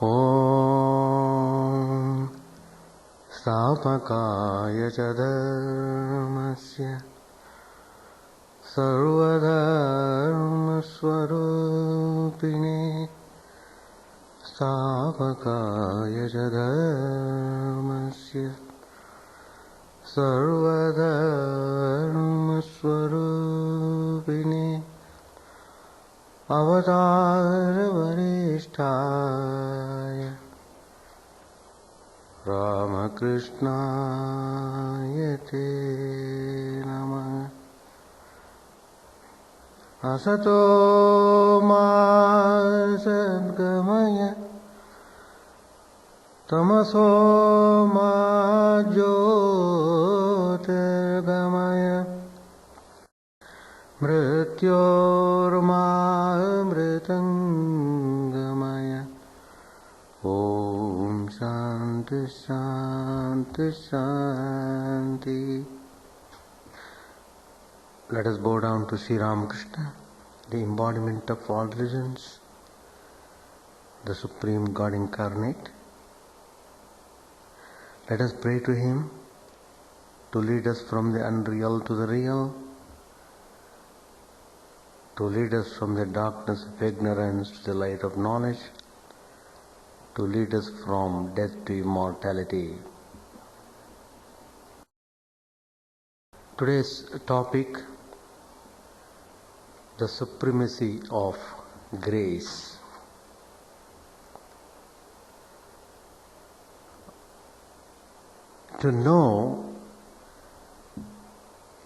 ॐ स्थापकाय च धर्मस्य सर्वधर्मस्वरूपिणे स्थापकाय च धर्मस्य सर्वधर्मस्वरूपिणे अवतारवरिष्ठाय रामकृष्णाय ते नमः। असतो मा सद्गमय तमसो मा ज्योतिर्गमय मृत्योर्मामृतङ्गमय। ॐ शान्ति शान्ति शान्ति। Let us bow down to Sri Ramakrishna, the embodiment of all religions, the Supreme God incarnate. Let us pray to Him to lead us from the unreal to the real, to lead us from the darkness of ignorance to the light of knowledge, to lead us from death to immortality. Today's topic, the supremacy of grace. To know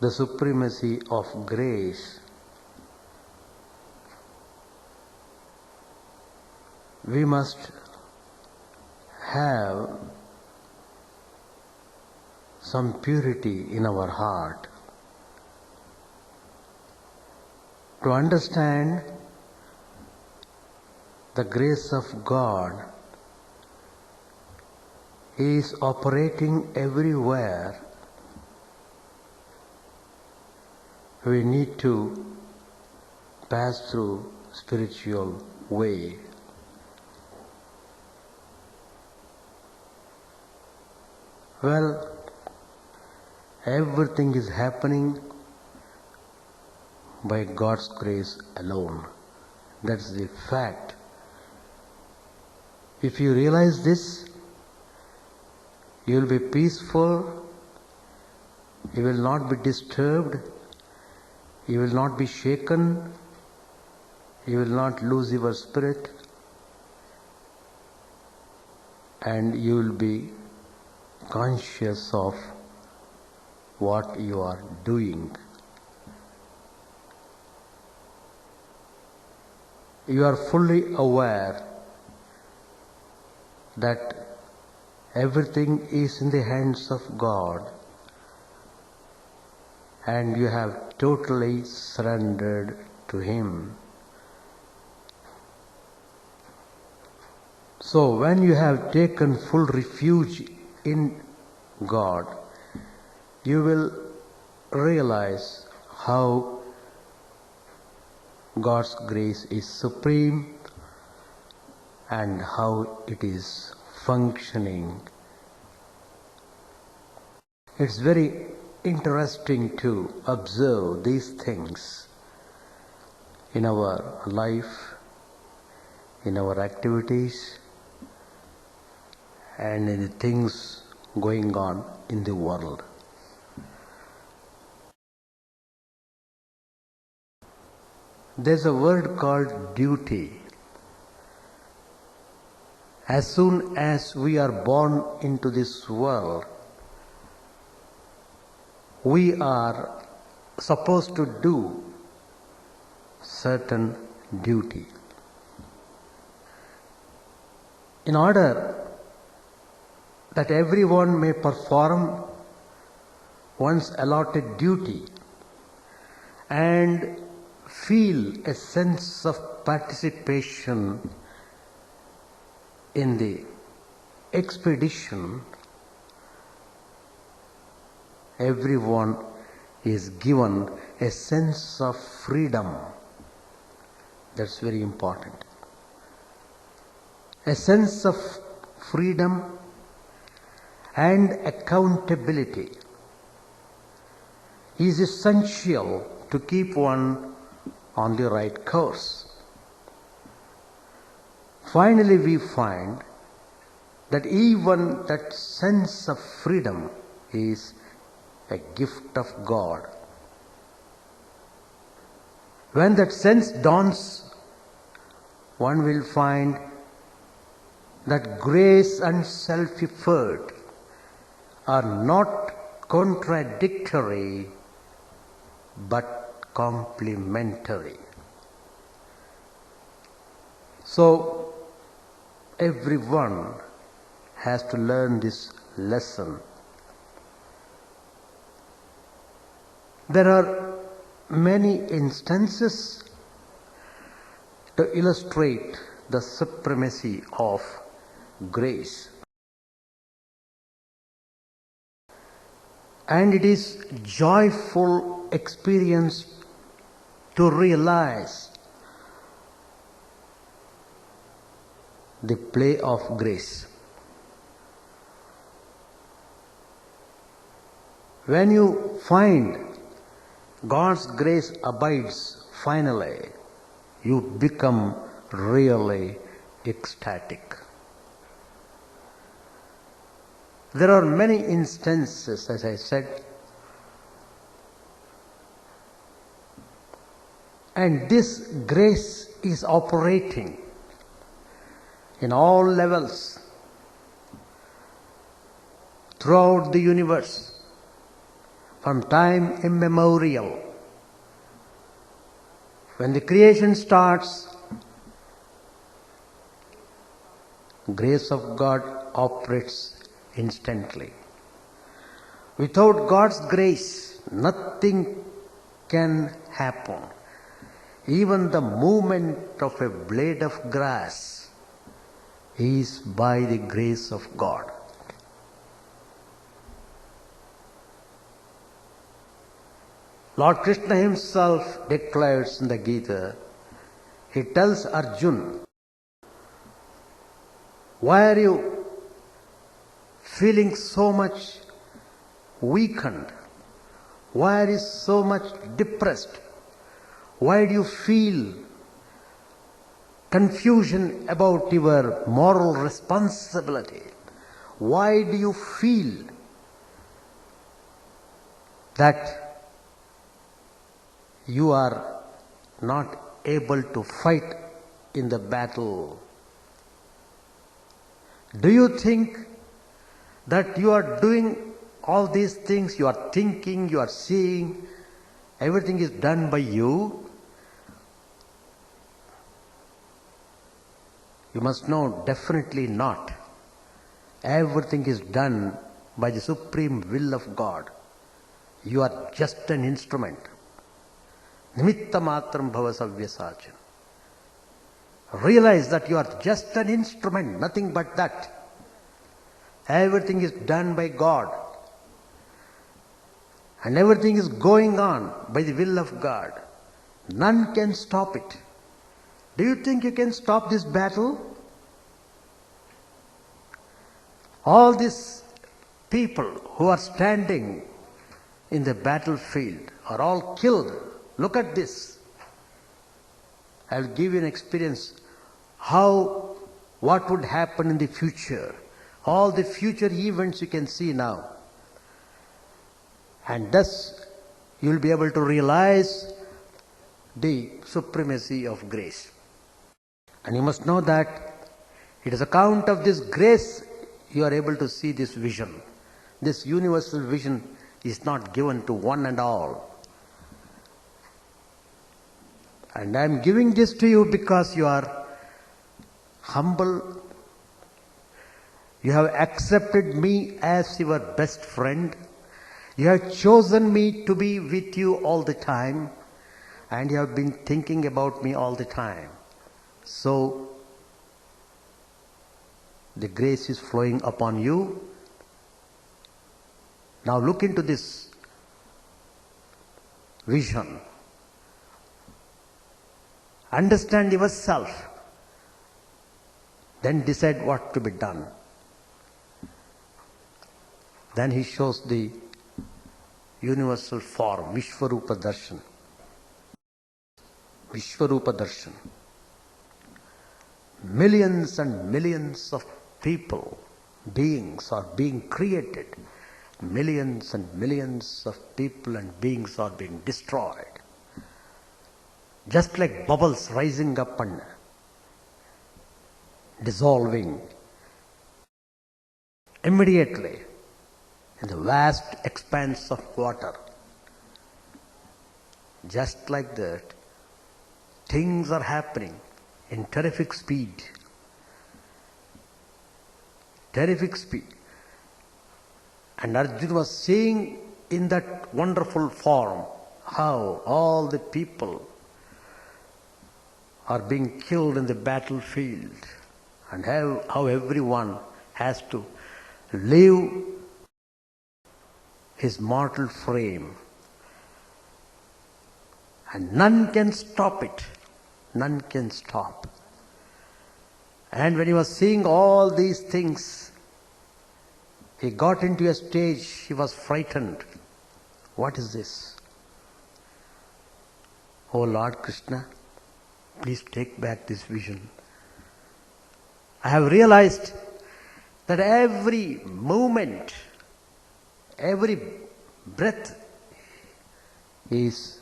the supremacy of grace, we must have some purity in our heart. To understand the grace of God is operating everywhere, we need to pass through spiritual way. Well, everything is happening by God's grace alone. That's the fact. If you realize this, you will be peaceful, you will not be disturbed, you will not be shaken, you will not lose your spirit, and you will be conscious of what you are doing. You are fully aware that everything is in the hands of God, and you have totally surrendered to Him. So when you have taken full refuge in God, you will realize how God's grace is supreme and how it is functioning. It's very interesting to observe these things in our life, in our activities, and in the things going on in the world. There's a word called duty. As soon as we are born into this world, we are supposed to do certain duty. In order that everyone may perform one's allotted duty and feel a sense of participation in the expedition, everyone is given a sense of freedom. That's very important. A sense of freedom and accountability is essential to keep one on the right course. Finally, we find that even that sense of freedom is a gift of God. When that sense dawns, one will find that grace and self-effort are not contradictory but complementary. So, everyone has to learn this lesson. There are many instances to illustrate the supremacy of grace. And it is joyful experience to realize the play of grace. When you find God's grace abides finally, you become really ecstatic. There are many instances, as I said, and this grace is operating in all levels throughout the universe from time immemorial. When the creation starts, grace of God operates instantly. Without God's grace, nothing can happen. Even the movement of a blade of grass is by the grace of God. Lord Krishna himself declares in the Gita, he tells Arjuna, why are you feeling so much weakened? Why are you so much depressed? Why do you feel confusion about your moral responsibility? Why do you feel that you are not able to fight in the battle? Do you think that you are doing all these things, you are thinking, you are seeing, everything is done by you? You must know, definitely not. Everything is done by the supreme will of God. You are just an instrument. Nimitta matram bhava savyasachan. Realize that you are just an instrument, nothing but that. Everything is done by God. And everything is going on by the will of God. None can stop it. Do you think you can stop this battle? All these people who are standing in the battlefield are all killed. Look at this. I'll give you an experience what would happen in the future. All the future events you can see now. And thus you will be able to realize the supremacy of grace. And you must know that it is account of this grace you are able to see this vision. This universal vision is not given to one and all. And I am giving this to you because you are humble. You have accepted me as your best friend. You have chosen me to be with you all the time. And you have been thinking about me all the time. So, the grace is flowing upon you. Now look into this vision. Understand yourself. Then decide what to be done. Then he shows the universal form, Vishwarupa Darshan. Vishwarupa Darshan. Millions and millions of people, beings are being created. Millions and millions of people and beings are being destroyed. Just like bubbles rising up and dissolving immediately in the vast expanse of water. Just like that, things are happening in terrific speed. Terrific speed. And Arjuna was seeing in that wonderful form how all the people are being killed in the battlefield, and how everyone has to leave his mortal frame. And none can stop it. None can stop. And when he was seeing all these things, he got into a stage, he was frightened. What is this? Oh Lord Krishna, please take back this vision. I have realized that every movement, every breath is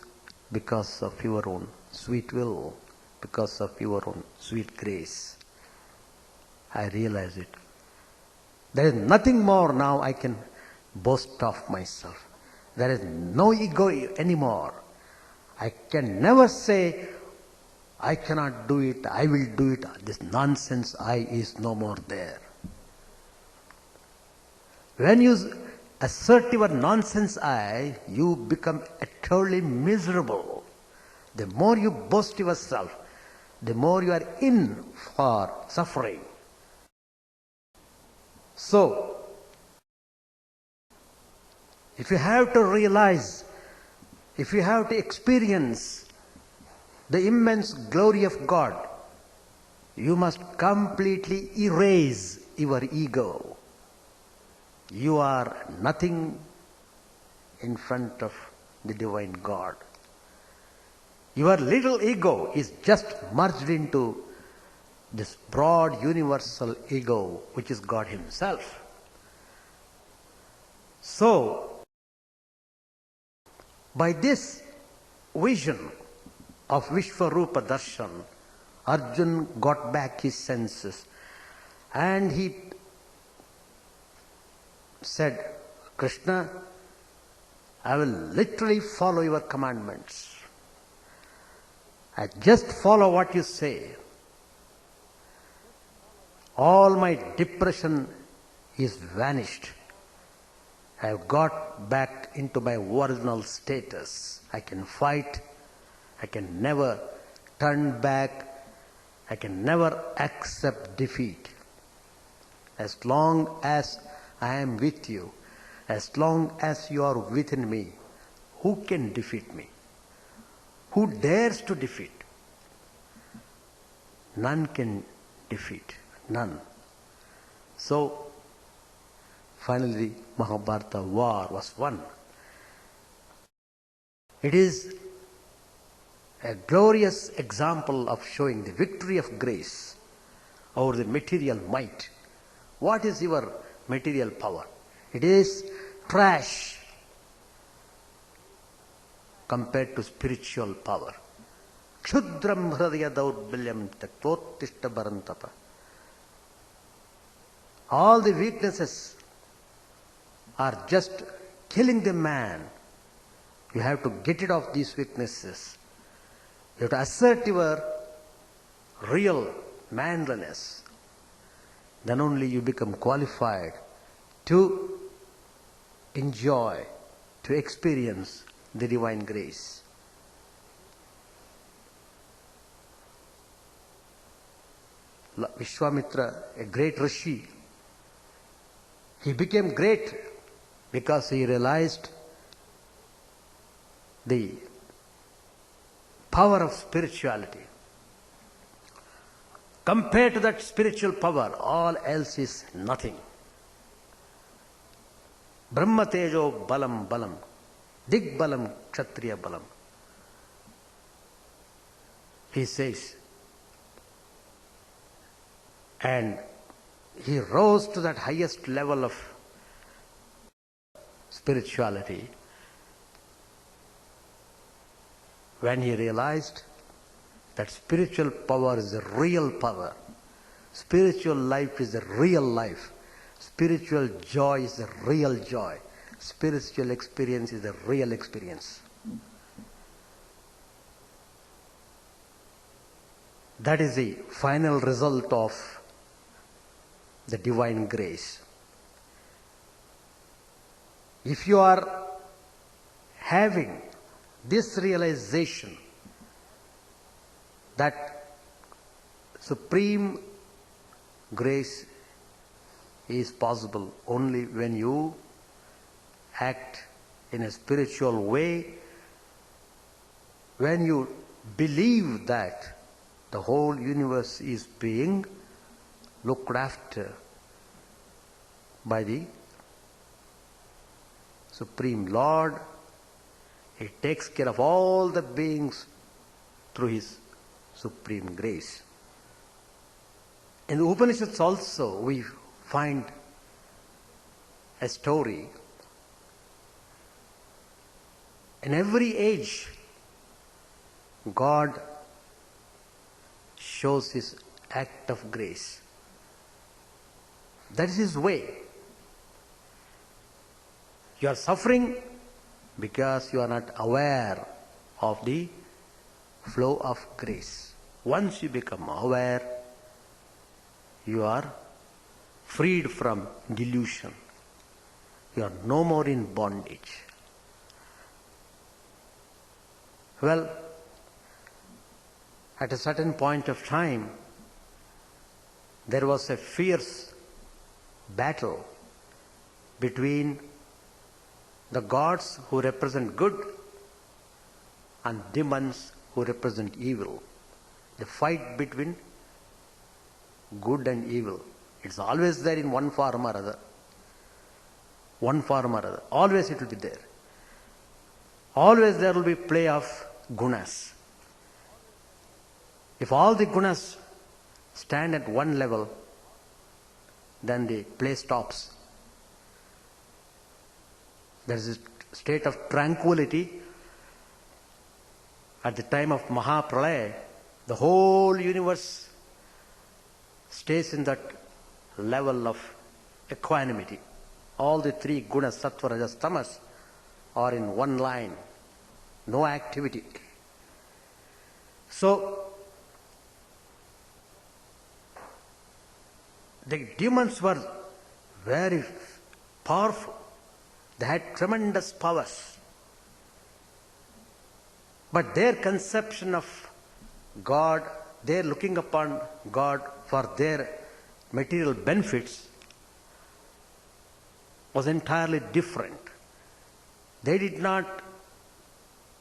because of your own sweet will, because of your own sweet grace. I realize it. There is nothing more now I can boast of myself. There is no ego anymore. I can never say, I cannot do it, I will do it. This nonsense I is no more there. When you assert your nonsense I, you become utterly miserable. The more you boast yourself, the more you are in for suffering. So, if you have to realize, if you have to experience the immense glory of God, you must completely erase your ego. You are nothing in front of the divine God. Your little ego is just merged into this broad universal ego, which is God Himself. So, by this vision of Vishwarupa Darshan, Arjuna got back his senses and he said, Krishna, I will literally follow your commandments. I just follow what you say. All my depression is vanished. I have got back into my original status. I can fight. I can never turn back. I can never accept defeat. As long as I am with you, as long as you are within me, who can defeat me? Who dares to defeat? None can defeat. None. So, finally the Mahabharata war was won. It is a glorious example of showing the victory of grace over the material might. What is your material power? It is trash compared to spiritual power. Kshudram hridaya daurbilyam taktvottishta barantapa. All the weaknesses are just killing the man. You have to get rid of these weaknesses. You have to assert your real manliness. Then only you become qualified to enjoy, to experience the divine grace. Vishwamitra, a great Rishi, he became great because he realized the power of spirituality. Compared to that spiritual power, all else is nothing. Brahma Tejo Balam Balam, Dig Balam Kshatriya Balam. He says, and he rose to that highest level of spirituality when he realized that spiritual power is the real power. Spiritual life is the real life. Spiritual joy is the real joy. Spiritual experience is the real experience. That is the final result of the divine grace. If you are having this realization that supreme grace is possible only when you act in a spiritual way, when you believe that the whole universe is being looked after by the Supreme Lord. He takes care of all the beings through His supreme grace. In the Upanishads also we find a story. In every age, God shows His act of grace. That is His way. You are suffering because you are not aware of the flow of grace. Once you become aware, you are freed from delusion. You are no more in bondage. Well, at a certain point of time, there was a fierce battle between the gods who represent good and demons who represent evil. The fight between good and evil. It's always there in one form or other. One form or other. Always it will be there. Always there will be play of gunas. If all the gunas stand at one level, then the play stops. There is a state of tranquility. At the time of Mahapralaya, the whole universe stays in that level of equanimity. All the three gunas, sattva, rajas, tamas, are in one line. No activity. So, the demons were very powerful. They had tremendous powers. But their conception of God, their looking upon God for their material benefits was entirely different. They did not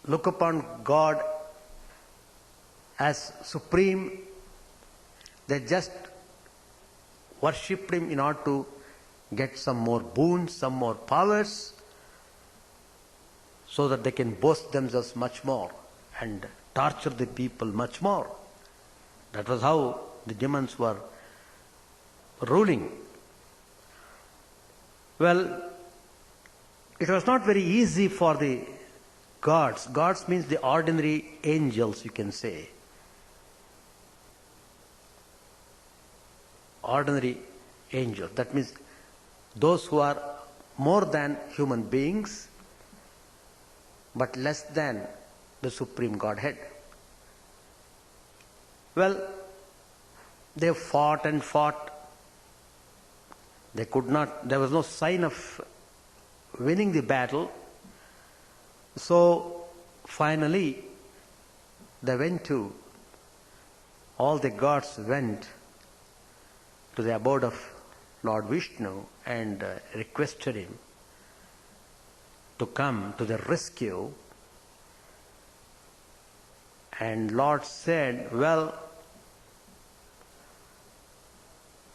look upon God as supreme. They just worshipped Him in order to get some more boons, some more powers, so that they can boast themselves much more and torture the people much more. That was how the demons were ruling. Well, it was not very easy for the gods. Gods means the ordinary angels, you can say. Ordinary angels. That means those who are more than human beings, but less than the Supreme Godhead. Well, they fought and fought. They could not, there was no sign of winning the battle. So, finally, all the gods went to the abode of Lord Vishnu and requested him to come to the rescue. And Lord said, well,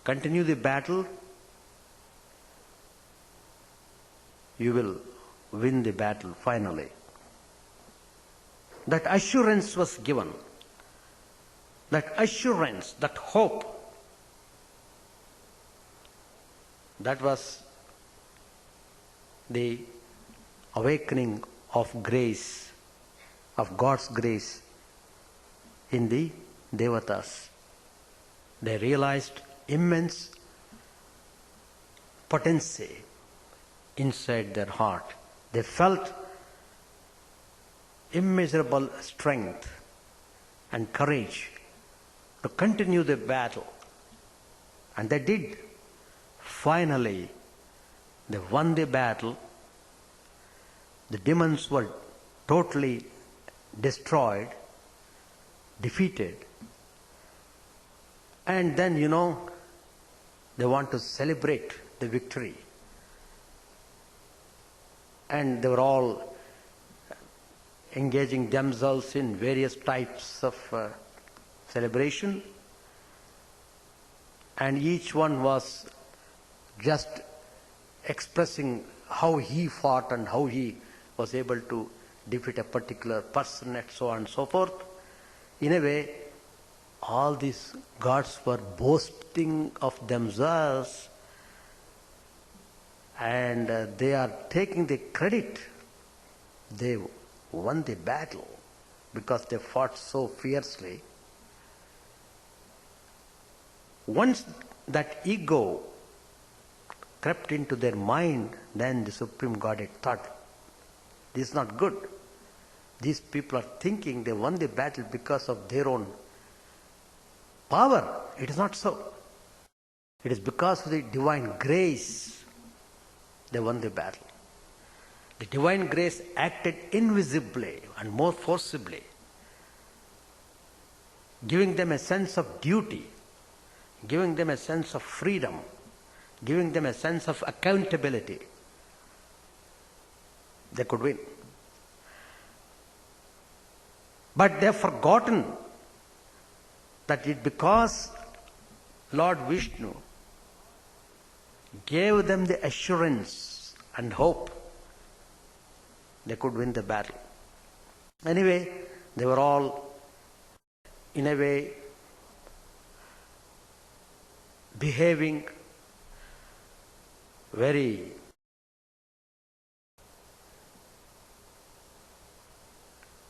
continue the battle, you will win the battle finally. That assurance was given. That assurance, that hope, that was the awakening of grace, of God's grace in the Devatas. They realized immense potency inside their heart. They felt immeasurable strength and courage to continue the battle. And they did. Finally, they won the battle. The demons were totally destroyed, defeated. And then, they want to celebrate the victory. And they were all engaging themselves in various types of celebration. And each one was just expressing how he fought and how he was able to defeat a particular person and so on and so forth. In a way, all these gods were boasting of themselves, and they are taking the credit. They won the battle because they fought so fiercely. Once that ego crept into their mind, then the Supreme Godhead thought, this is not good. These people are thinking they won the battle because of their own power. It is not so. It is because of the divine grace they won the battle. The divine grace acted invisibly and more forcibly, giving them a sense of duty, giving them a sense of freedom, giving them a sense of accountability. They could win. But they have forgotten that it because Lord Vishnu gave them the assurance and hope, they could win the battle. Anyway, they were all, in a way, behaving very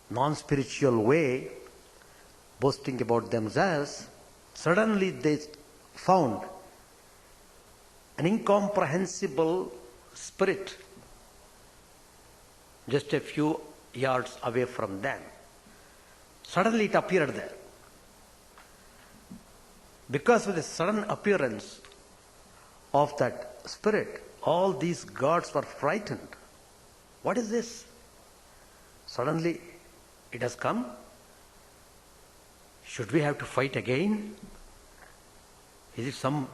non-spiritual way, boasting about themselves. Suddenly they found an incomprehensible spirit just a few yards away from them. Suddenly it appeared there. Because of the sudden appearance of that spirit, all these gods were frightened. What is this? Suddenly it has come. Should we have to fight again? Is it some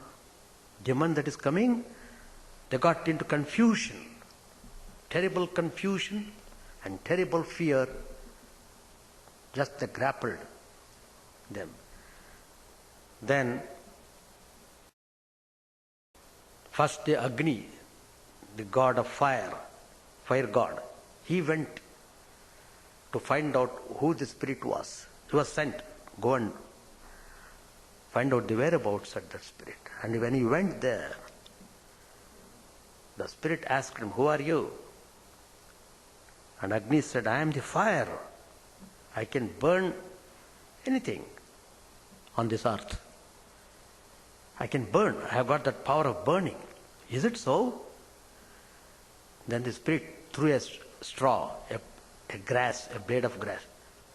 demon that is coming? They got into confusion, terrible confusion and terrible fear. Just they grappled them. Then, first the Agni, the god of fire god, he went to find out who the spirit was. He was sent, go and find out the whereabouts of that spirit. And when he went there, the spirit asked him, who are you? And Agni said, I am the fire. I can burn anything on this earth. I can burn. I have got that power of burning. Is it so? Then the spirit threw a straw, a grass, a blade of grass.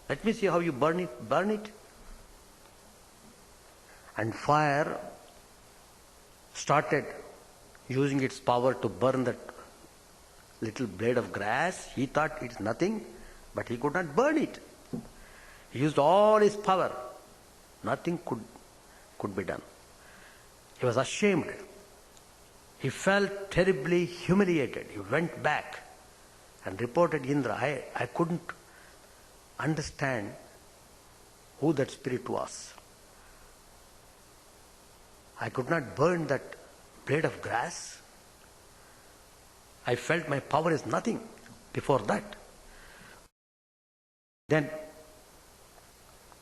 Let me see how you burn it. Burn it. And fire started using its power to burn that little blade of grass. He thought it's nothing, but he could not burn it. He used all his power. Nothing could be done. He was ashamed. He felt terribly humiliated. He went back and reported Indra, I couldn't understand who that spirit was. I could not burn that blade of grass. I felt my power is nothing before that. Then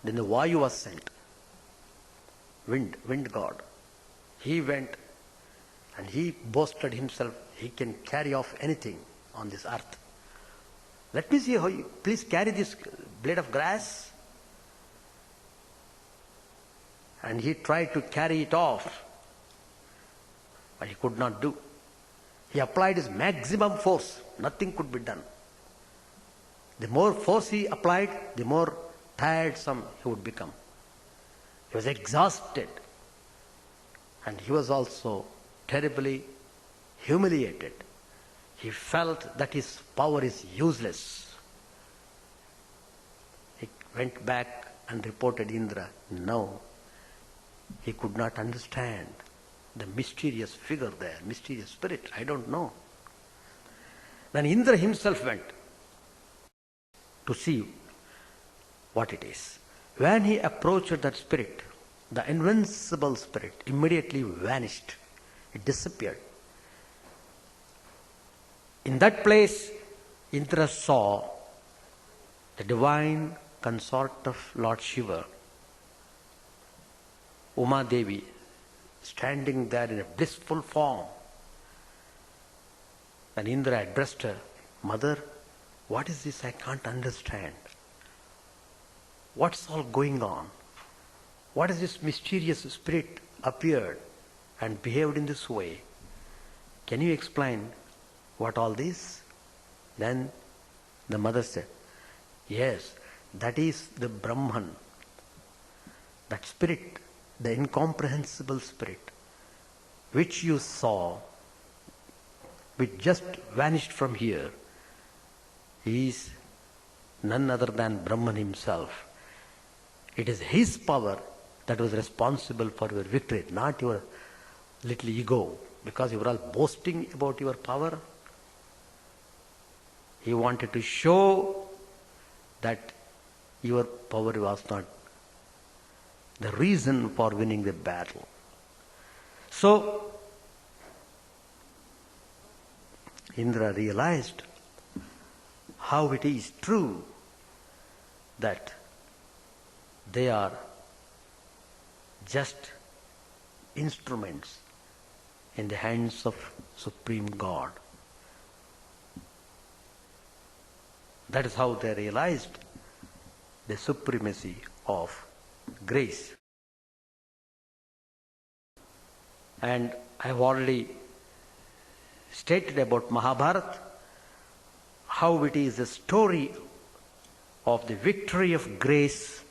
the Vayu was sent. Wind god. He went and he boasted himself, he can carry off anything on this earth. Let me see how you, please carry this blade of grass. And he tried to carry it off, but he could not do. He applied his maximum force. Nothing could be done. The more force he applied, the more tiresome he would become. He was exhausted. And he was also terribly humiliated. He felt that his power is useless. He went back and reported Indra. No, he could not understand the mysterious figure there, mysterious spirit. I don't know. Then Indra himself went to see what it is. When he approached that spirit, the invincible spirit immediately vanished. It disappeared. In that place, Indra saw the divine consort of Lord Shiva, Uma Devi, standing there in a blissful form. And Indra addressed her, Mother, what is this? I can't understand. What's all going on? What is this mysterious spirit appeared and behaved in this way? Can you explain what all this? Then the mother said, yes, that is the Brahman, that spirit, the incomprehensible spirit, which you saw, which just vanished from here, is none other than Brahman himself. It is his power that was responsible for your victory, not your little ego, because you were all boasting about your power. He wanted to show that your power was not the reason for winning the battle. So, Indra realized how it is true that they are just instruments in the hands of Supreme God. That is how they realized the supremacy of grace. And I have already stated about Mahabharata, how it is a story of the victory of grace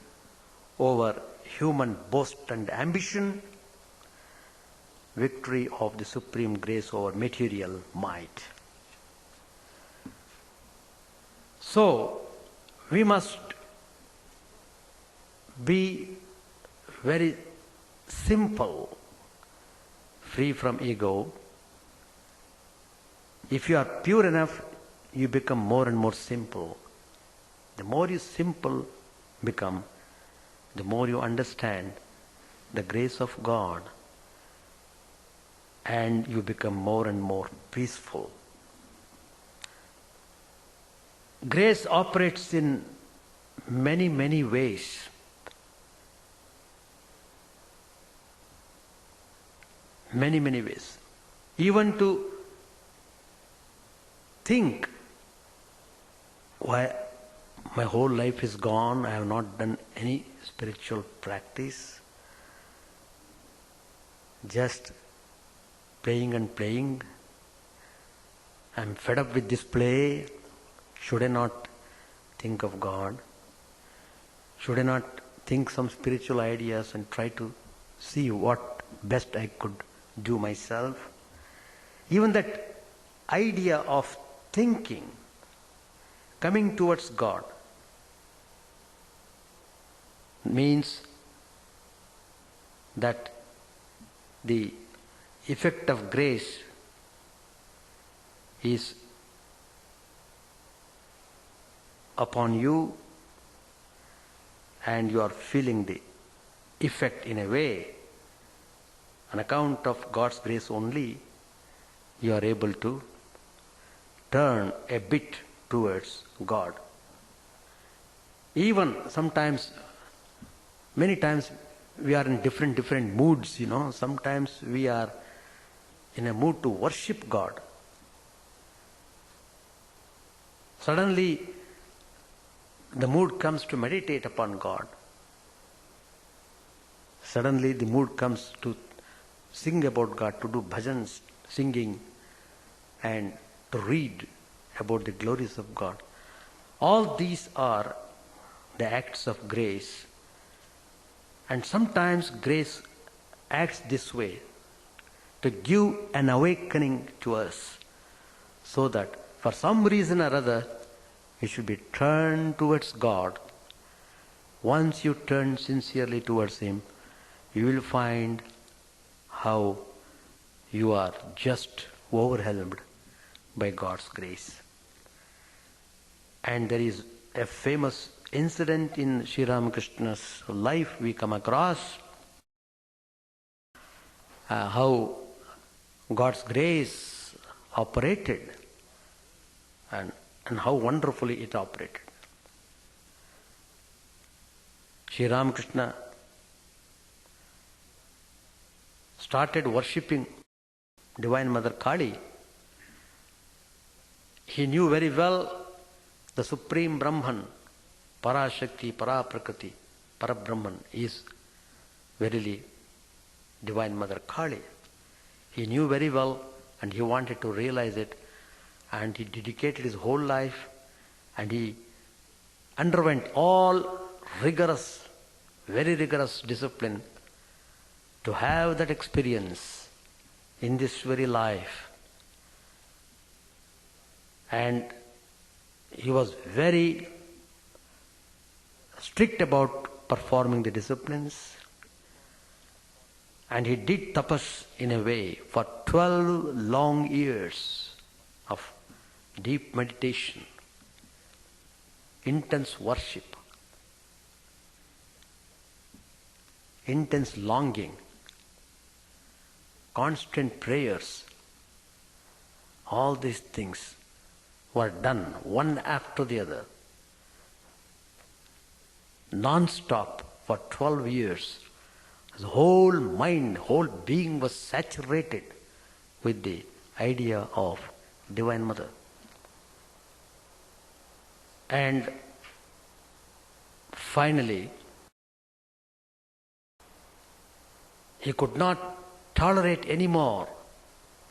over human boast and ambition, victory of the supreme grace over material might. So, we must be very simple, free from ego. If you are pure enough, you become more and more simple. The more you simple become, the more you understand the grace of God, and you become more and more peaceful. Grace operates in many, many ways. Many, many ways. Even to think, why my whole life is gone, I have not done any spiritual practice, just playing and playing. I am fed up with this play. Should I not think of God? Should I not think some spiritual ideas and try to see what best I could do myself? Even that idea of thinking, coming towards God, means that the effect of grace is upon you, and you are feeling the effect in a way On account of God's grace only, you are able to turn a bit towards God. Even sometimes, many times we are in different moods, Sometimes we are in a mood to worship God. Suddenly, the mood comes to meditate upon God. Suddenly, the mood comes to sing about God, to do bhajans, singing, and to read about the glories of God. All these are the acts of grace. And sometimes grace acts this way, to give an awakening to us, so that for some reason or other, you should be turned towards God. Once you turn sincerely towards Him, you will find how you are just overwhelmed by God's grace. And there is a famous incident in Sri Ramakrishna's life we come across, how God's grace operated and how wonderfully it operated. Sri Ramakrishna started worshipping Divine Mother Kali. He knew very well the Supreme Brahman, Parashakti, Paraprakriti, Parabrahman is verily Divine Mother Kali. He knew very well and he wanted to realize it, and he dedicated his whole life and he underwent all rigorous, very rigorous discipline to have that experience in this very life. And he was very strict about performing the disciplines, and he did tapas in a way for 12 long years of deep meditation, intense worship, intense longing, constant prayers. All these things were done one after the other, non-stop for 12 years. His whole mind, whole being was saturated with the idea of Divine Mother. And finally, he could not tolerate anymore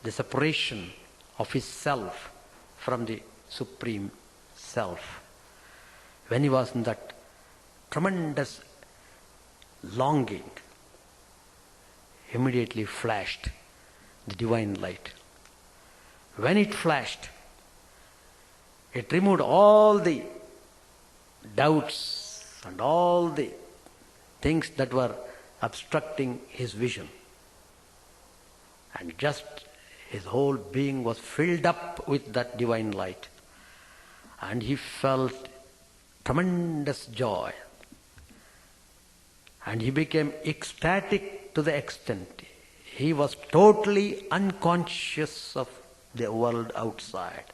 the separation of his self from the Supreme Self. When he was in that tremendous longing, immediately flashed the divine light. When it flashed, it removed all the doubts and all the things that were obstructing his vision. And just his whole being was filled up with that divine light. And he felt tremendous joy. And he became ecstatic to the extent he was totally unconscious of the world outside.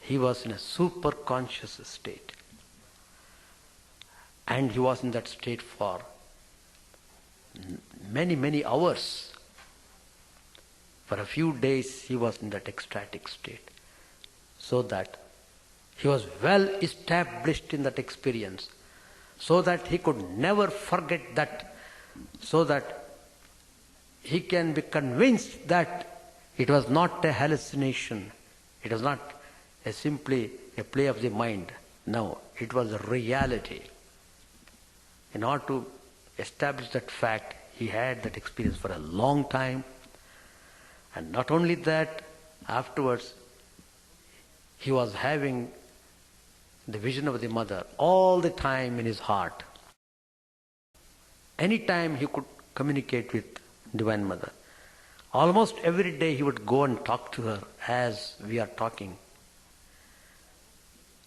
He was in a super conscious state. And he was in that state for many hours. For a few days he was in that ecstatic state, so that he was well established in that experience, so that he could never forget that, so that he can be convinced that it was not a hallucination, it was not simply a play of the mind. No, it was a reality. In order to establish that fact, he had that experience for a long time. And not only that, afterwards, he was having the vision of the mother all the time in his heart. Any time he could communicate with Divine Mother. Almost every day he would go and talk to her as we are talking.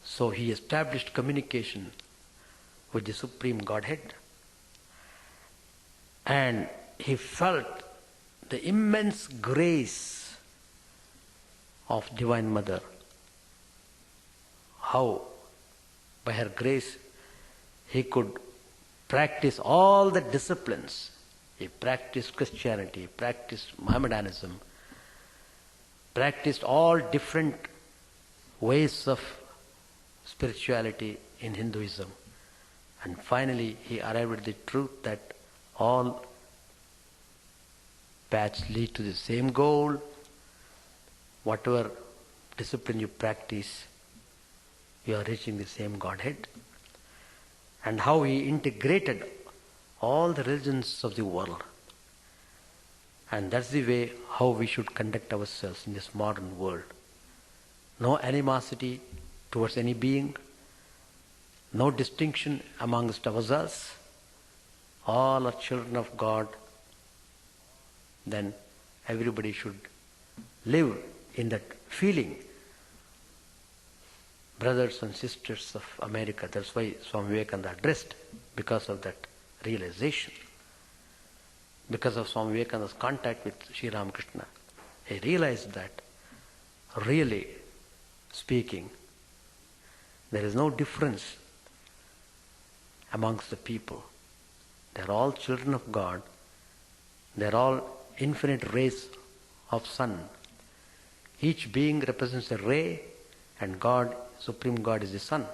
So he established communication with the Supreme Godhead. And he felt the immense grace of Divine Mother. How, by her grace, he could practice all the disciplines. He practiced Christianity, practiced Mohammedanism, practiced all different ways of spirituality in Hinduism. And finally, he arrived at the truth that all paths lead to the same goal. Whatever discipline you practice, you are reaching the same Godhead. And how he integrated all the religions of the world. And that's the way how we should conduct ourselves in this modern world. No animosity towards any being, no distinction amongst ourselves. All are children of God. Then everybody should live in that feeling. Brothers and sisters of America, that's why Swami Vivekananda addressed, because of that realization. Because of Swami Vivekananda's contact with Sri Ramakrishna, he realized that, really speaking, there is no difference amongst the people. They are all children of God. They are all infinite rays of sun. Each being represents a ray, and God, Supreme God, is the sun.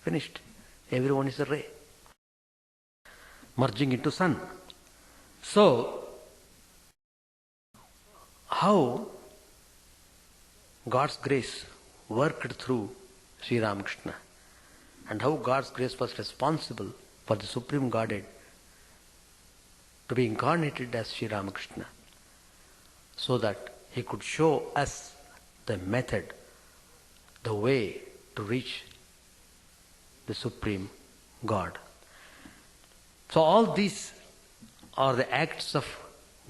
Finished. Everyone is a ray, merging into sun. So, how God's grace worked through Sri Ramakrishna, and how God's grace was responsible for the Supreme Godhead to be incarnated as Sri Ramakrishna, so that he could show us the method, the way to reach the Supreme God. So all these are the acts of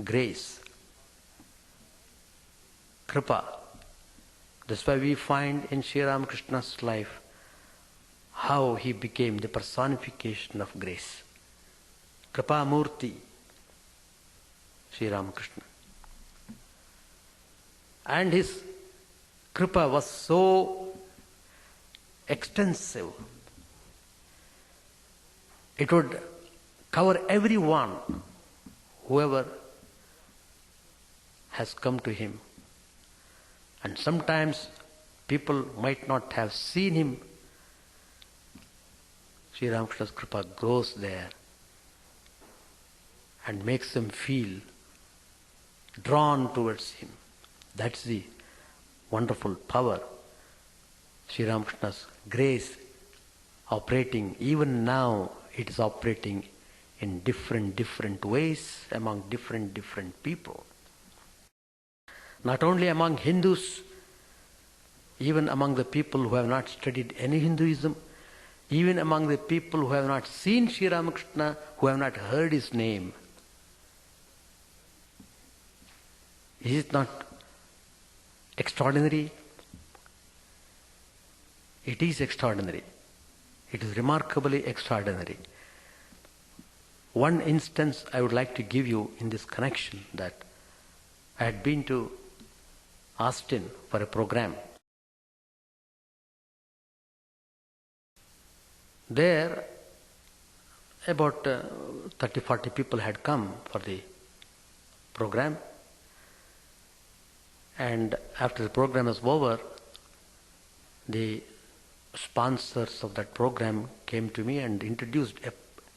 grace, kripa. That's why we find in Sri Ramakrishna's life how he became the personification of grace. Kripa Murti, Sri Ramakrishna. And his kripa was so extensive. It would cover everyone, whoever has come to him. And sometimes people might not have seen him. Sri Ramakrishna's kripa goes there and makes them feel drawn towards him. That's the wonderful power. Sri Ramakrishna's grace operating, even now it is operating in different ways among different people. Not only among Hindus, even among the people who have not studied any Hinduism, even among the people who have not seen Sri Ramakrishna, who have not heard his name. Is it not extraordinary? It is extraordinary. It is remarkably extraordinary. One instance I would like to give you in this connection, that I had been to Austin for a program. There, about 30-40 people had come for the program. And after the program was over, the sponsors of that program came to me and introduced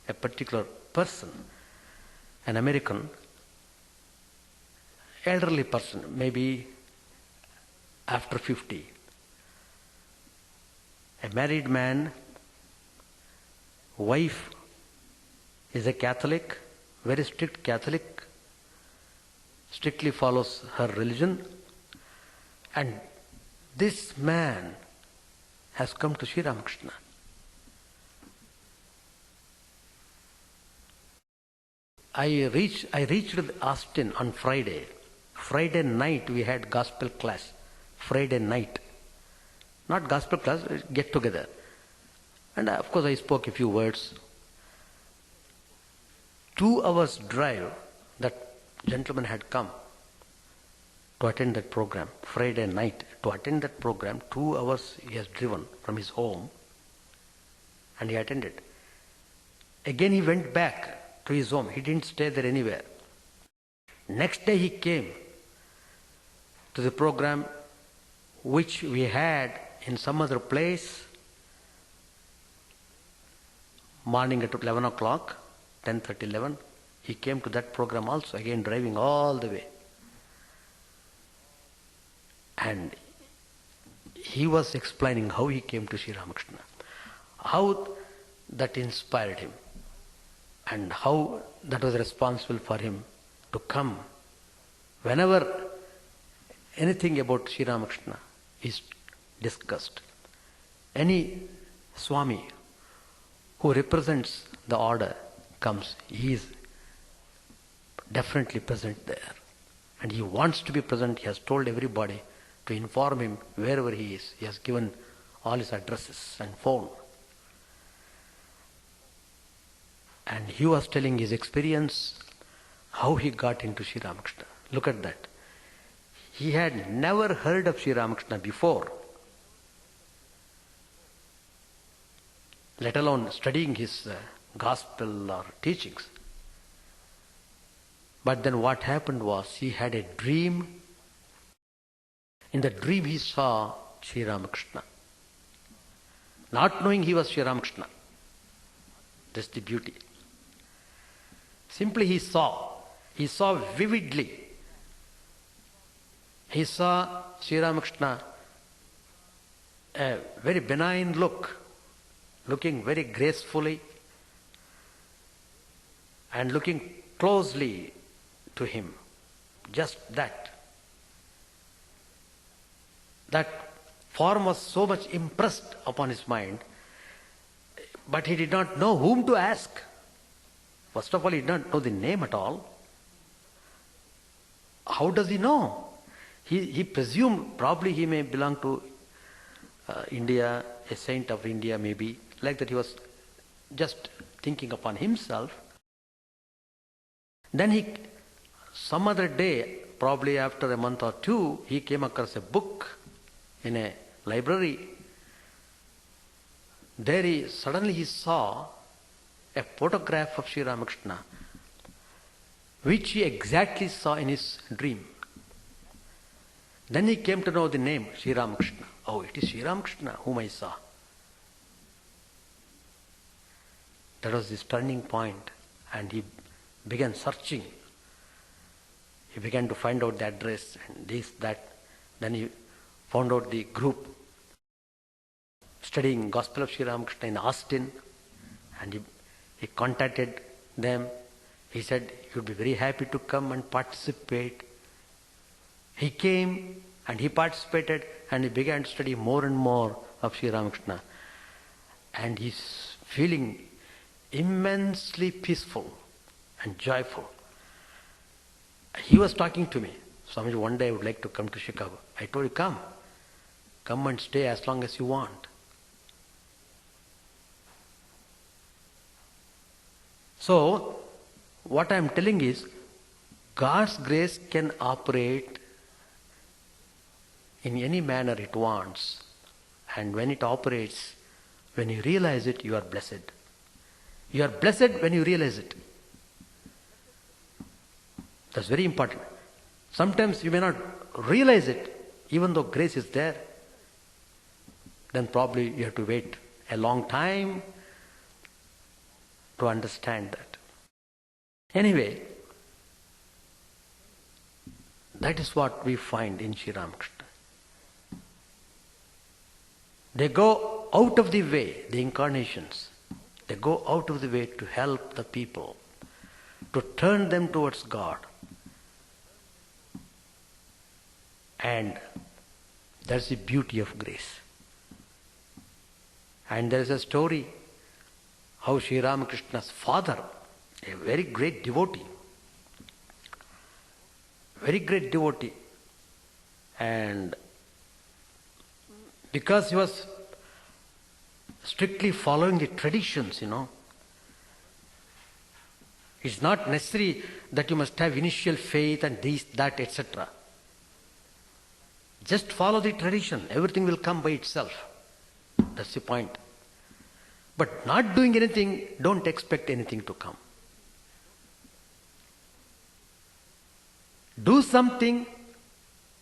a particular person, an American, elderly person, maybe after 50. A married man, wife is a Catholic, very strict Catholic, strictly follows her religion. And this man has come to Sri Ramakrishna. I reached Austin on Friday. Friday night we had gospel class. Friday night. Not gospel class, get together. And of course I spoke a few words. 2 hours drive, that gentleman had come to attend that program, Friday night, to attend that program. 2 hours he has driven from his home and he attended. Again he went back to his home. He didn't stay there anywhere. Next day he came to the program which we had in some other place, morning at 11 o'clock, 10:30, 11. He came to that program also, again driving all the way. And he was explaining how he came to Sri Ramakrishna, how that inspired him, and how that was responsible for him to come. Whenever anything about Sri Ramakrishna is discussed, any Swami who represents the order comes, he is definitely present there. And he wants to be present. He has told everybody to inform him wherever he is. He has given all his addresses and phone. And he was telling his experience, how he got into Sri Ramakrishna. Look at that. He had never heard of Sri Ramakrishna before, let alone studying his gospel or teachings. But then what happened was, he had a dream. In the dream he saw Sri Ramakrishna, not knowing he was Sri Ramakrishna. That's the beauty. Simply he saw vividly. He saw Sri Ramakrishna, a very benign look, looking very gracefully and looking closely to him. Just that. That form was so much impressed upon his mind, but he did not know whom to ask. First of all, he did not know the name at all. How does he know? He presumed probably he may belong to India, a saint of India maybe, like that. He was just thinking upon himself. Then some other day, probably after a month or two, he came across a book in a library. There suddenly he saw a photograph of Sri Ramakrishna, which he exactly saw in his dream. Then he came to know the name, Sri Ramakrishna. Oh, it is Sri Ramakrishna whom I saw. That was his turning point, and he began searching. He began to find out the address and this, that. Then he found out the group studying Gospel of Sri Ramakrishna in Austin, and he contacted them. He said he would be very happy to come and participate. He came and he participated, and he began to study more and more of Sri Ramakrishna. And he's feeling immensely peaceful and joyful. He was talking to me, Swamiji, one day I would like to come to Chicago. I told him, come and stay as long as you want. So, what I am telling is, God's grace can operate in any manner it wants. And when it operates, when you realize it, you are blessed. You are blessed when you realize it. That's very important. Sometimes you may not realize it, even though grace is there. Then probably you have to wait a long time to understand that. Anyway, that is what we find in Sri Ramakrishna. They go out of the way, the incarnations, they go out of the way to help the people, to turn them towards God. And that's the beauty of grace. And there is a story how Sri Ramakrishna's father, a very great devotee, and because he was strictly following the traditions, It's not necessary that you must have initial faith and this, that, etc. Just follow the tradition. Everything will come by itself. That's the point. But not doing anything, don't expect anything to come. Do something,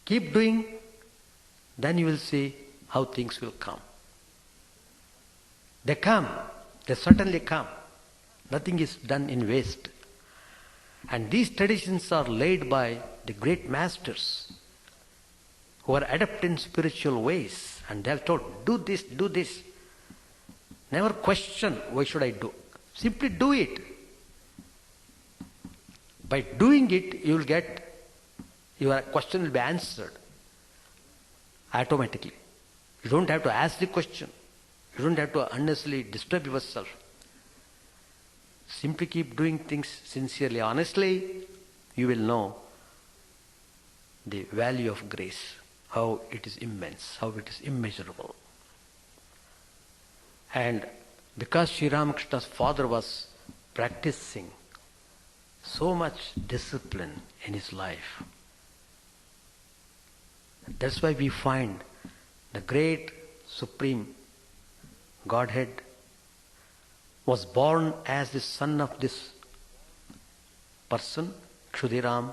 keep doing, then you will see how things will come. They come. They certainly come. Nothing is done in waste. And these traditions are laid by the great masters who are adept in spiritual ways. And they have told, do this, do this. Never question, why should I do? Simply do it. By doing it, you will get, your question will be answered automatically. You don't have to ask the question. You don't have to unnecessarily disturb yourself. Simply keep doing things sincerely, honestly, you will know the value of grace, how it is immense, how it is immeasurable. And because Sri Ramakrishna's father was practicing so much discipline in his life, that's why we find the great Supreme Godhead was born as the son of this person, Kshudiram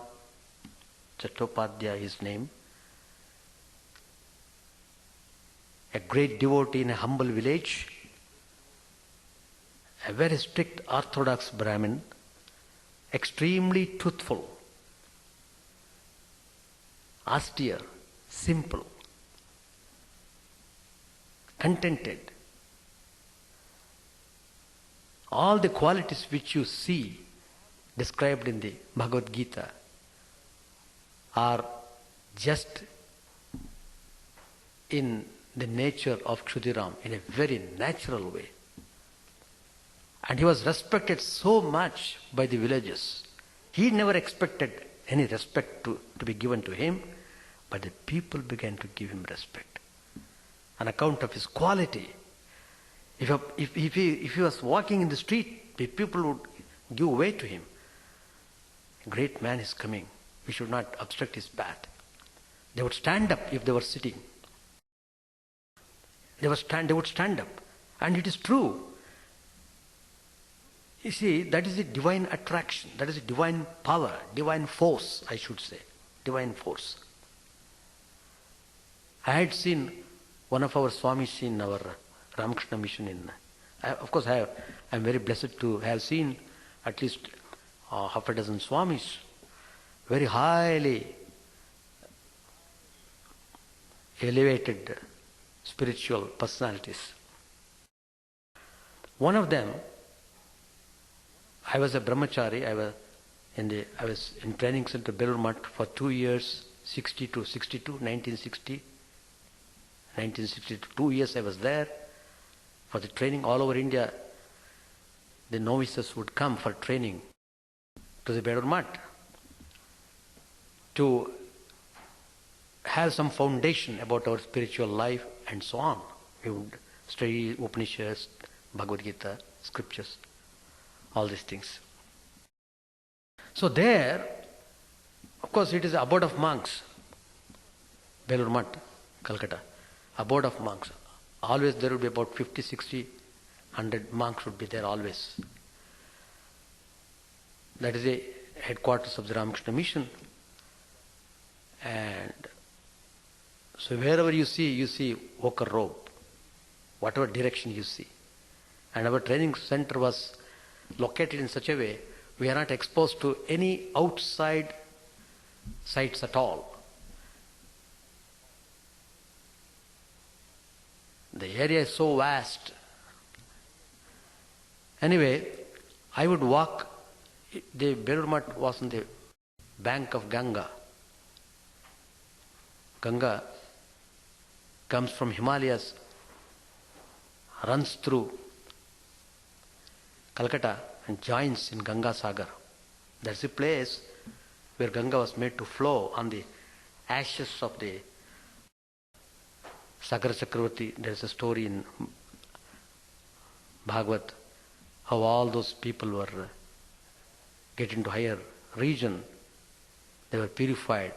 Chattopadhyaya, his name, a great devotee in a humble village, a very strict orthodox Brahmin, extremely truthful, austere, simple, contented. All the qualities which you see described in the Bhagavad Gita are just in the nature of Kshudiram in a very natural way. And he was respected so much by the villagers. He never expected any respect to be given to him, but the people began to give him respect on account of his quality. If he was walking in the street, the people would give way to him. A great man is coming. We should not obstruct his path. They would stand up if they were sitting. They would stand up. And it is true. You see, that is the divine attraction. That is the divine power, divine force, I should say. Divine force. I had seen one of our Swamis in our Ramakrishna mission I am very blessed to have seen at least half a dozen Swamis, very highly elevated spiritual personalities. One of them, I was a brahmachari, I was in training center Belur Math for 2 years, 1960, 2 years I was there for the training all over India. The novices would come for training to the Belur Math to have some foundation about our spiritual life and so on. We would study Upanishads, Bhagavad Gita, scriptures, all these things. So there, of course, it is the abode of monks, Belur Math, Calcutta, abode of monks. Always there would be about 50, 60, 100 monks would be there always. That is the headquarters of the Ramakrishna mission. And so wherever you see ochre robe, whatever direction you see. And our training center was located in such a way we are not exposed to any outside sights at all. The area is so vast. Anyway, I would walk. The Belur Math was on the bank of Ganga. Ganga comes from Himalayas, runs through Calcutta and joins in Ganga Sagar. That's the place where Ganga was made to flow on the ashes of the Sagar Chakravarti. There is a story in Bhagavad how all those people were get into higher region, they were purified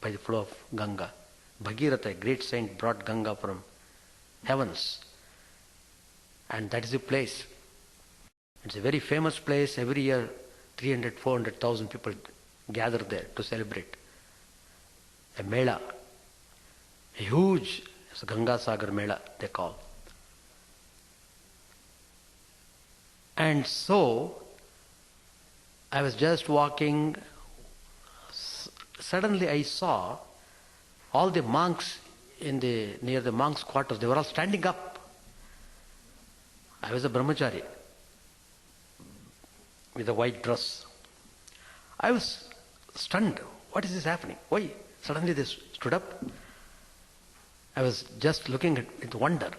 by the flow of Ganga. Bhagirath, a great saint, brought Ganga from heavens. And that is the place. It's a very famous place. Every year, 300, 400,000 people gather there to celebrate. A Mela, a huge Ganga Sagar Mela, they call. And so, I was just walking. Suddenly I saw all the monks near the monks' quarters. They were all standing up. I was a brahmachari with a white dress. I was stunned. What is this happening? Why? Suddenly they stood up. I was just looking at it with wonder.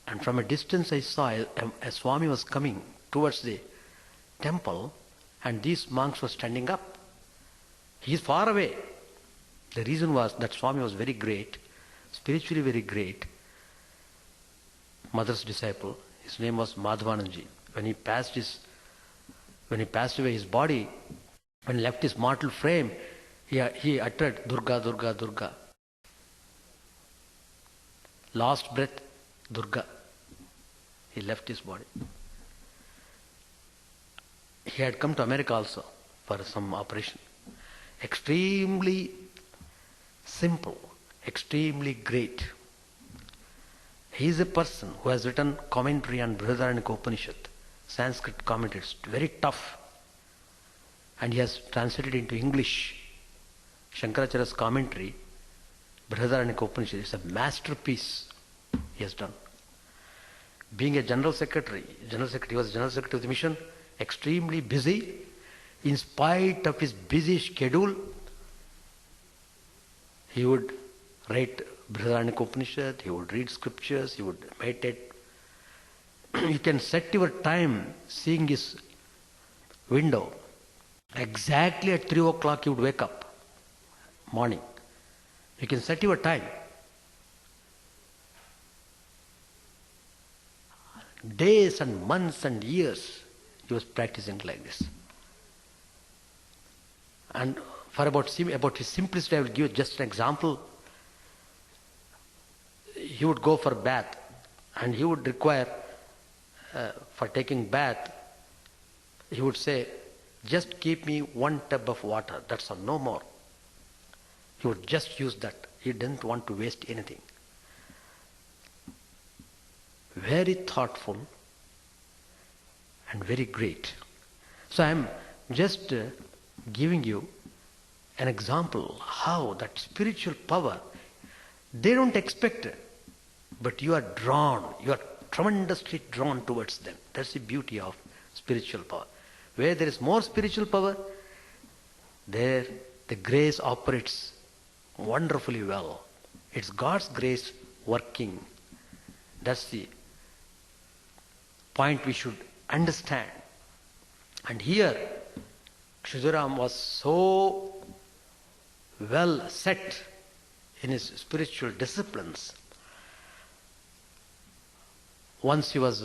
And from a distance I saw a Swami was coming towards the temple, and these monks were standing up. He is far away. The reason was that Swami was very great, spiritually very great, mother's disciple. His name was Madhvananji. When he passed away, his body, when he left his mortal frame, he uttered Durga, Durga, Durga. Last breath, Durga. He left his body. He had come to America also for some operation. Extremely simple, extremely great. He is a person who has written commentary on Brihadaranyaka Upanishad, Sanskrit commentary. It's very tough. And he has translated into English Shankaracharya's commentary, Brihadaranyaka Upanishad. It's a masterpiece he has done. Being a General Secretary, he was General Secretary of the mission, extremely busy. In spite of his busy schedule, he would write Brihadaranyaka Upanishad, he would read scriptures, he would meditate. You can set your time seeing his window. Exactly at 3 o'clock you would wake up, morning. You can set your time. Days and months and years he was practicing like this. And for about his simplicity, I will give just an example. He would go for bath, and he would require, for taking bath, he would say, just keep me 1 tub of water, that's all, no more. He would just use that. He didn't want to waste anything. Very thoughtful and very great. So I am just giving you an example how that spiritual power, they don't expect it, but you are drawn, you are tremendously drawn towards them. That's the beauty of spiritual power. Where there is more spiritual power, there the grace operates wonderfully well. It's God's grace working. That's the point we should understand. And here, Kshudiram was so well set in his spiritual disciplines. Once he was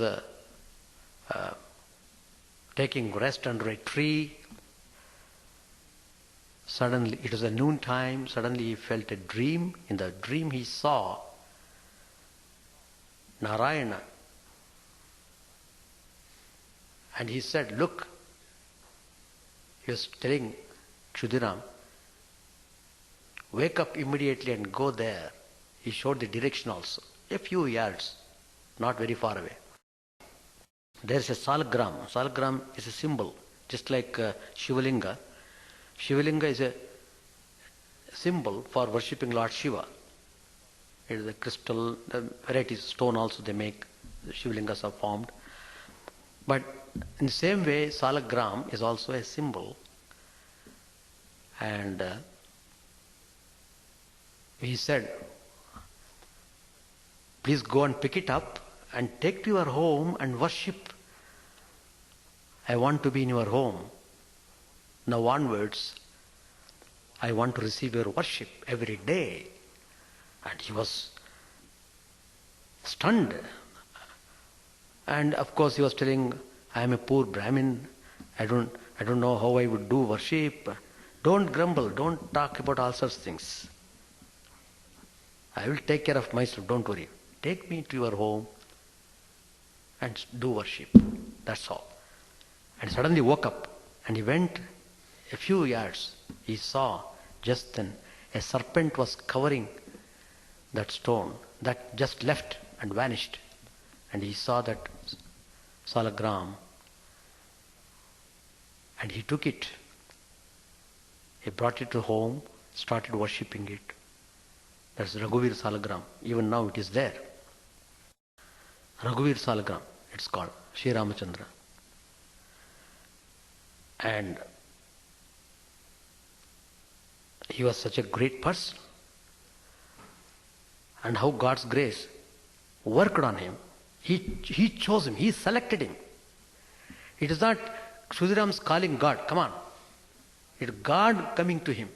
taking rest under a tree. Suddenly, it was a noontime, suddenly he felt a dream. In the dream he saw Narayana. And he said, look, he was telling Kshudiram, wake up immediately and go there. He showed the direction also, a few yards, not very far away. There's a salagram. Salagram is a symbol, just like Shivalinga. Shivalinga is a symbol for worshipping Lord Shiva. It is a crystal, varieties of stone also they make, the Shivalingas are formed. But in the same way, salagram is also a symbol. And he said, please go and pick it up and take to your home and worship. I want to be in your home. Now onwards, I want to receive your worship every day. And he was stunned. And of course he was telling, I am a poor Brahmin I don't know how I would do worship. Don't grumble. Don't talk about all such things. I will take care of myself. Don't worry. Take me to your home and do worship. That's all. And suddenly woke up and he went a few yards. He saw just then a serpent was covering that stone that just left and vanished. And he saw that salagram and he took it. He brought it to home, started worshipping it. That's Raghuvir Salagram. Even now it is there. Raghuvir Salagram, it's called. Sri Ramachandra. And he was such a great person. And how God's grace worked on him. He chose him. He selected him. It is not Khudiram's calling God. Come on. It's God coming to him.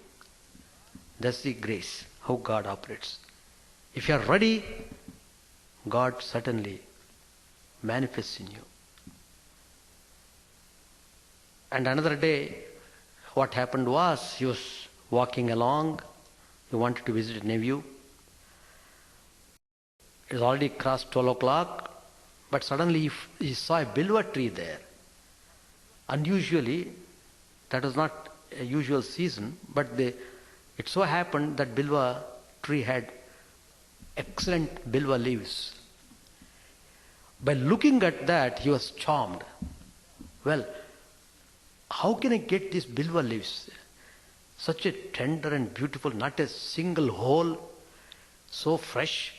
That's the grace. How God operates. If you are ready, God certainly manifests in you. And another day, what happened was, he was walking along. He wanted to visit a nephew. It was already crossed 12 o'clock, but suddenly he saw a bilwa tree there. Unusually, that was not a usual season, but it so happened that bilwa tree had excellent bilwa leaves. By looking at that, he was charmed. Well, how can I get these bilwa leaves? Such a tender and beautiful, not a single hole, so fresh.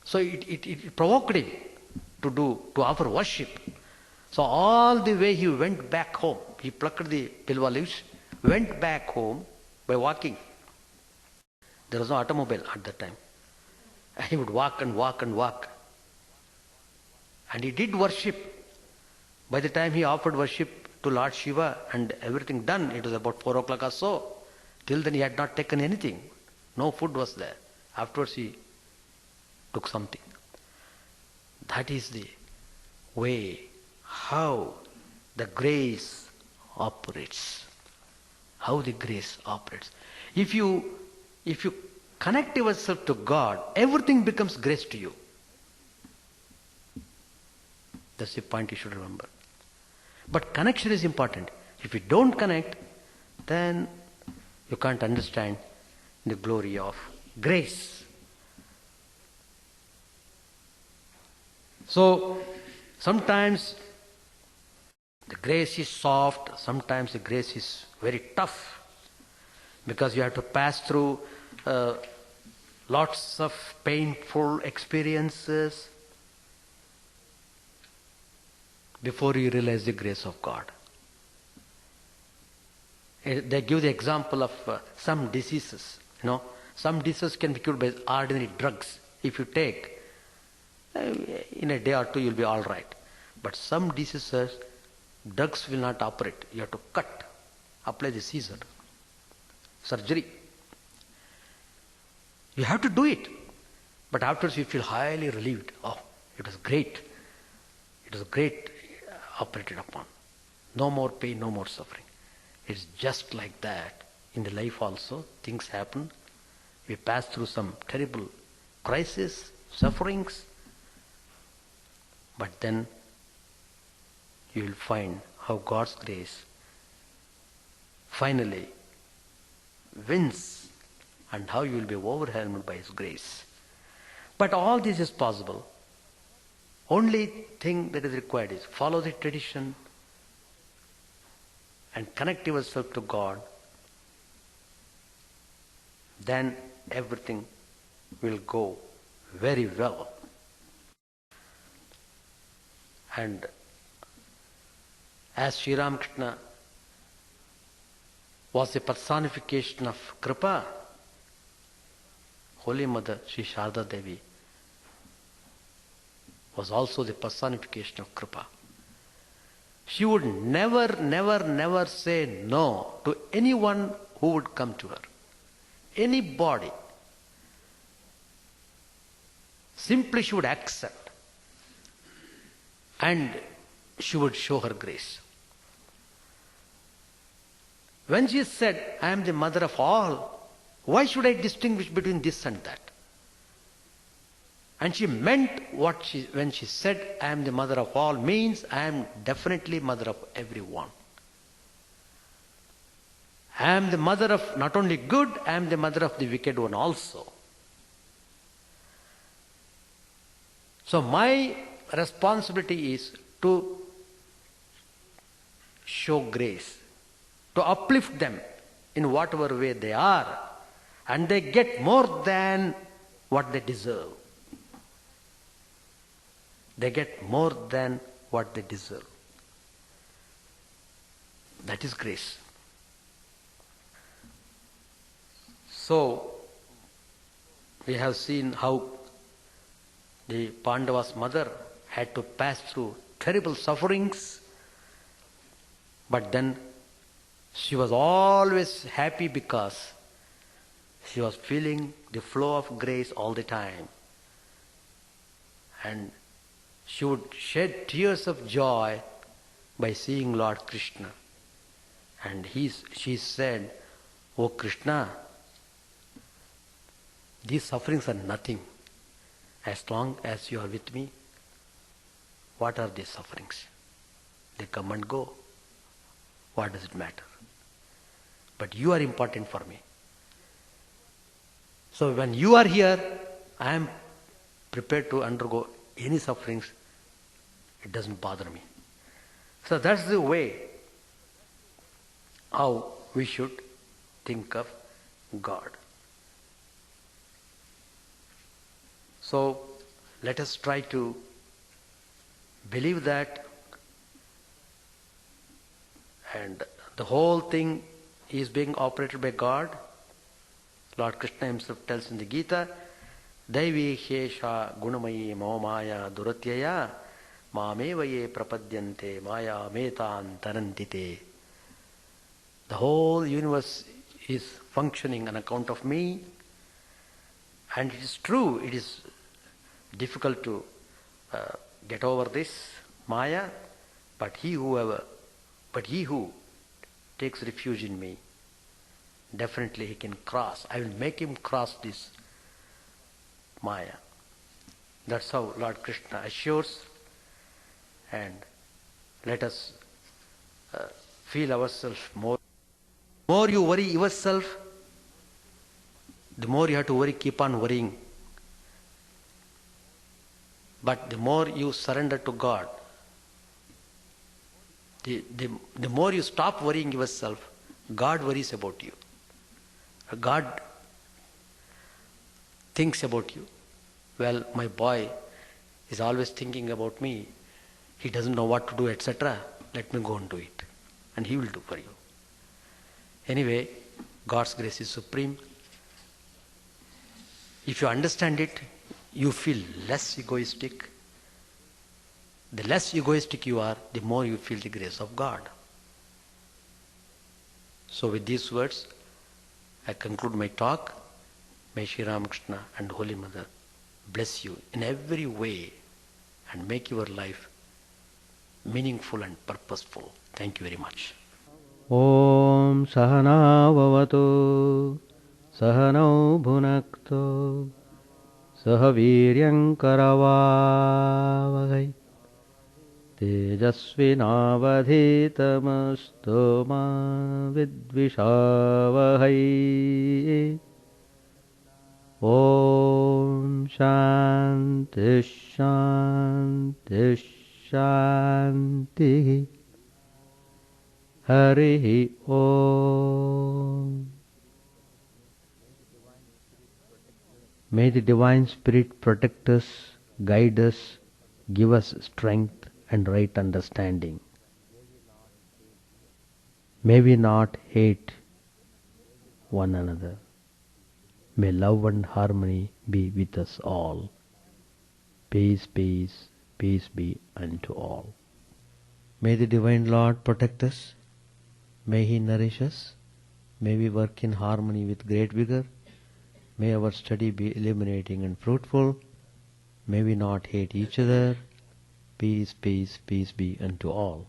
So it provoked him to offer worship. So all the way he went back home. He plucked the bilwa leaves, went back home by walking. There was no automobile at that time. He would walk and walk and walk. And he did worship. By the time he offered worship to Lord Shiva and everything done, it was about 4 o'clock or so. Till then he had not taken anything. No food was there. Afterwards he took something. That is the way how the grace operates. How the grace operates. If you connect yourself to God, everything becomes grace to you. That's the point you should remember. But connection is important. If you don't connect, then you can't understand the glory of grace. So, sometimes the grace is soft, sometimes the grace is very tough, because you have to pass through lots of painful experiences before you realize the grace of God. They give the example of some diseases. Some diseases can be cured by ordinary drugs. If you take, in a day or two you'll be all right. But some diseases, drugs will not operate. You have to cut, apply the scissor, surgery. You have to do it. But afterwards you feel highly relieved. Oh, it was great. It was great operated upon. No more pain, no more suffering. It's just like that. In the life also, things happen. We pass through some terrible crises, sufferings. But then you will find how God's grace finally wins and how you will be overwhelmed by His grace. But all this is possible. Only thing that is required is follow the tradition and connect yourself to God. Then everything will go very well. And as Sri Ramakrishna was a personification of Kripa, Holy Mother Sri Sharda Devi was also the personification of Kripa. She would never say no to anyone who would come to her. Anybody. Simply she would accept. And she would show her grace. When she said, I am the mother of all, why should I distinguish between this and that? And she meant when she said, I am the mother of all, means I am definitely mother of everyone. I am the mother of not only good, I am the mother of the wicked one also. So my responsibility is to show grace, to uplift them in whatever way they are, and they get more than what they deserve. They get more than what they deserve. That is grace. So, we have seen how the Pandava's mother had to pass through terrible sufferings, but then she was always happy because she was feeling the flow of grace all the time. And she would shed tears of joy by seeing Lord Krishna. And she said, "Oh Krishna, these sufferings are nothing. As long as you are with me, what are these sufferings? They come and go. What does it matter? But you are important for me. So when you are here, I am prepared to undergo any sufferings. It doesn't bother me." So that's the way how we should think of God. So let us try to believe that, and the whole thing is being operated by God. Lord Krishna himself tells in the Gita, "Daivi hesha gunamayi mamaya duratyaya mameva ye prapadyante maya metan tarantite." The whole universe is functioning on account of me, and it is true, it is difficult to get over this Maya, but he who takes refuge in me, definitely he can cross. I will make him cross this Maya. That's how Lord Krishna assures, and let us feel ourselves more. The more you worry yourself, the more you have to worry, keep on worrying. But the more you surrender to God, the more you stop worrying yourself, God worries about you. God thinks about you. Well, my boy is always thinking about me. He doesn't know what to do, etc. Let me go and do it. And he will do for you. Anyway, God's grace is supreme. If you understand it, you feel less egoistic. The less egoistic you are, the more you feel the grace of God. So with these words, I conclude my talk. May Sri Ramakrishna and Holy Mother bless you in every way and make your life meaningful and purposeful. Thank you very much. Om Sahana Vavatu Sahanau Bhunaktu Sahaviryam Karavavahai Tejasvinavadhitamastu ma vidvishavahai. Om Shanti Shanti Shanti. Harihi Om. May the Divine Spirit protect us, guide us, give us strength and right understanding. May we not hate one another. May love and harmony be with us all. Peace, peace, peace be unto all. May the Divine Lord protect us. May He nourish us. May we work in harmony with great vigor. May our study be illuminating and fruitful. May we not hate each other. Peace, peace, peace be unto all.